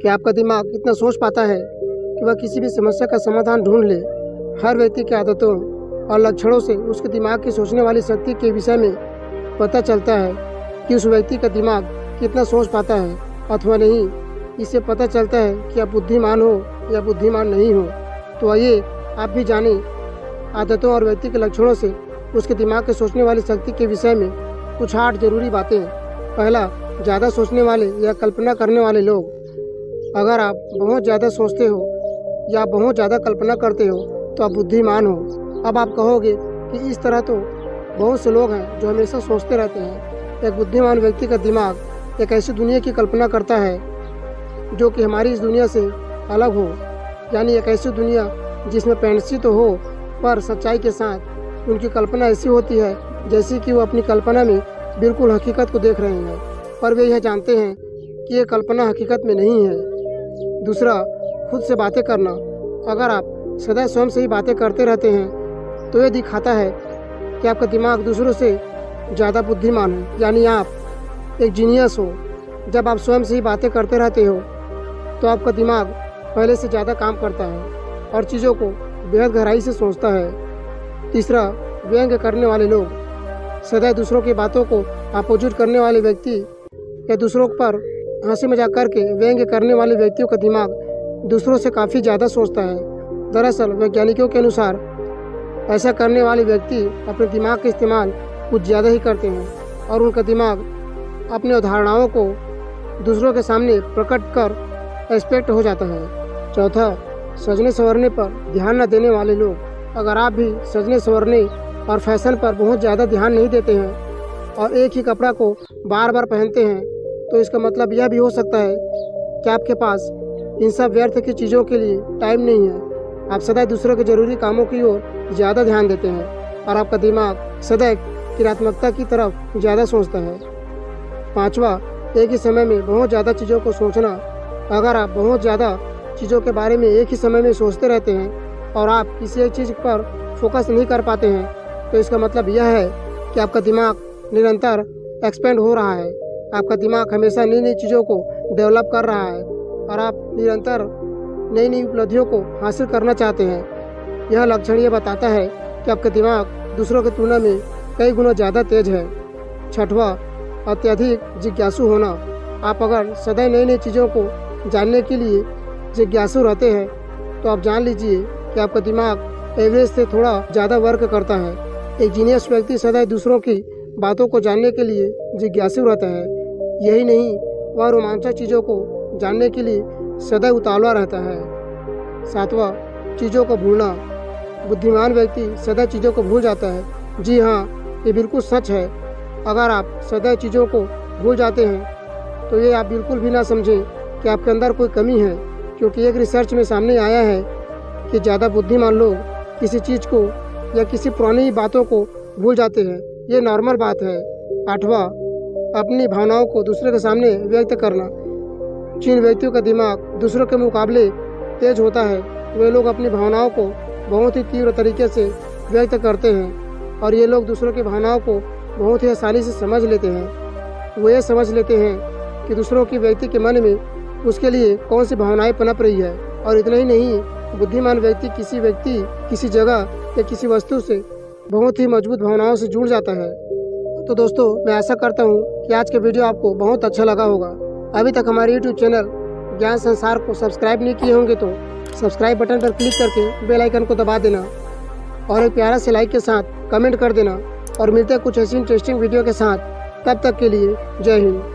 कि आपका दिमाग इतना सोच पाता है कि वह किसी भी समस्या का समाधान ढूंढ ले। हर व्यक्ति की आदतों और लक्षणों से उसके दिमाग की सोचने वाली शक्ति के विषय में पता चलता है कि उस व्यक्ति का दिमाग कितना सोच पाता है अथवा नहीं। इससे पता चलता है कि आप बुद्धिमान हो या बुद्धिमान नहीं हो। तो आइए आप भी जानें आदतों और व्यक्ति के लक्षणों से उसके दिमाग के सोचने वाली शक्ति के विषय में कुछ 8 जरूरी बातें। पहला, ज़्यादा सोचने वाले या कल्पना करने वाले लोग। अगर आप बहुत ज़्यादा सोचते हो या बहुत ज़्यादा कल्पना करते हो तो आप बुद्धिमान हो। अब आप कहोगे कि इस तरह तो बहुत से लोग हैं जो हमेशा सोचते रहते हैं। एक बुद्धिमान व्यक्ति का दिमाग एक ऐसी दुनिया की कल्पना करता है जो कि हमारी इस दुनिया से अलग हो, यानी एक ऐसी दुनिया जिसमें फैंटेसी तो हो पर सच्चाई के साथ उनकी कल्पना ऐसी होती है जैसे कि वो अपनी कल्पना में बिल्कुल हकीकत को देख रहे हैं, पर वे यह जानते हैं कि ये कल्पना हकीकत में नहीं है। दूसरा, खुद से बातें करना। अगर आप सदा स्वयं से ही बातें करते रहते हैं तो ये दिखाता है कि आपका दिमाग दूसरों से ज़्यादा बुद्धिमान है, यानी आप एक जीनियस हो। जब आप स्वयं से ही बातें करते रहते हो तो आपका दिमाग पहले से ज़्यादा काम करता है और चीज़ों को बेहद गहराई से सोचता है। तीसरा, व्यंग्य करने वाले लोग। सदा दूसरों की बातों को अपोजिट करने वाले व्यक्ति या दूसरों पर हंसी मजाक करके व्यंग्य करने वाले व्यक्तियों का दिमाग दूसरों से काफ़ी ज़्यादा सोचता है। दरअसल वैज्ञानिकों के अनुसार ऐसा करने वाले व्यक्ति अपने दिमाग का इस्तेमाल कुछ ज़्यादा ही करते हैं और उनका दिमाग अपने अवधारणाओं को दूसरों के सामने प्रकट कर एक्सपेक्ट हो जाता है। चौथा, सजने संवरने पर ध्यान न देने वाले लोग। अगर आप भी सजने संवरने और फैशन पर बहुत ज़्यादा ध्यान नहीं देते हैं और एक ही कपड़ा को बार बार पहनते हैं तो इसका मतलब यह भी हो सकता है कि आपके पास इन सब व्यर्थ की चीज़ों के लिए टाइम नहीं है। आप सदा दूसरों के जरूरी कामों की ओर ज़्यादा ध्यान देते हैं और आपका दिमाग सदा क्रियात्मकता की तरफ ज़्यादा सोचता है। पाँचवा, एक ही समय में बहुत ज़्यादा चीज़ों को सोचना। अगर आप बहुत ज़्यादा चीज़ों के बारे में एक ही समय में सोचते रहते हैं और आप किसी एक चीज़ पर फोकस नहीं कर पाते हैं तो इसका मतलब यह है कि आपका दिमाग निरंतर एक्सपेंड हो रहा है। आपका दिमाग हमेशा नई नई चीज़ों को डेवलप कर रहा है और आप निरंतर नई नई उपलब्धियों को हासिल करना चाहते हैं। यह लक्षण ये बताता है कि आपका दिमाग दूसरों की तुलना में कई गुना ज़्यादा तेज है। छठवां, अत्यधिक जिज्ञासु होना। आप अगर सदा नई नई चीज़ों को जानने के लिए जिज्ञासु रहते हैं तो आप जान लीजिए कि आपका दिमाग एवरेज से थोड़ा ज़्यादा वर्क करता है। एक जीनियस व्यक्ति सदा दूसरों की बातों को जानने के लिए जिज्ञासु रहता है। यही नहीं, वह रोमांचक चीज़ों को जानने के लिए सदा उतावला रहता है। सातवां, चीज़ों को भूलना। बुद्धिमान व्यक्ति सदा चीज़ों को भूल जाता है। जी हाँ, ये बिल्कुल सच है। अगर आप सदा चीज़ों को भूल जाते हैं तो ये आप बिल्कुल भी ना समझें कि आपके अंदर कोई कमी है, क्योंकि एक रिसर्च में सामने आया है कि ज़्यादा बुद्धिमान लोग किसी चीज़ को या किसी पुरानी बातों को भूल जाते हैं। ये नॉर्मल बात है। आठवां, अपनी भावनाओं को दूसरे के सामने व्यक्त करना। जिन व्यक्तियों का दिमाग दूसरों के मुकाबले तेज होता है वे लोग अपनी भावनाओं को बहुत ही तीव्र तरीके से व्यक्त करते हैं और ये लोग दूसरों की भावनाओं को बहुत ही आसानी से समझ लेते हैं। वो ये समझ लेते हैं कि दूसरों की व्यक्ति के मन में उसके लिए कौन सी भावनाएं पनप रही है। और इतना ही नहीं, बुद्धिमान व्यक्ति किसी जगह या किसी वस्तु से बहुत ही मजबूत भावनाओं से जुड़ जाता है। तो दोस्तों, मैं आशा करता हूँ कि आज का वीडियो आपको बहुत अच्छा लगा होगा। अभी तक हमारे YouTube चैनल ज्ञान संसार को सब्सक्राइब नहीं किए होंगे तो सब्सक्राइब बटन पर क्लिक करके बेल आइकन को दबा देना और एक प्यारा से लाइक के साथ कमेंट कर देना। और मिलते हैं कुछ ऐसी इंटरेस्टिंग वीडियो के साथ। तब तक के लिए जय हिंद।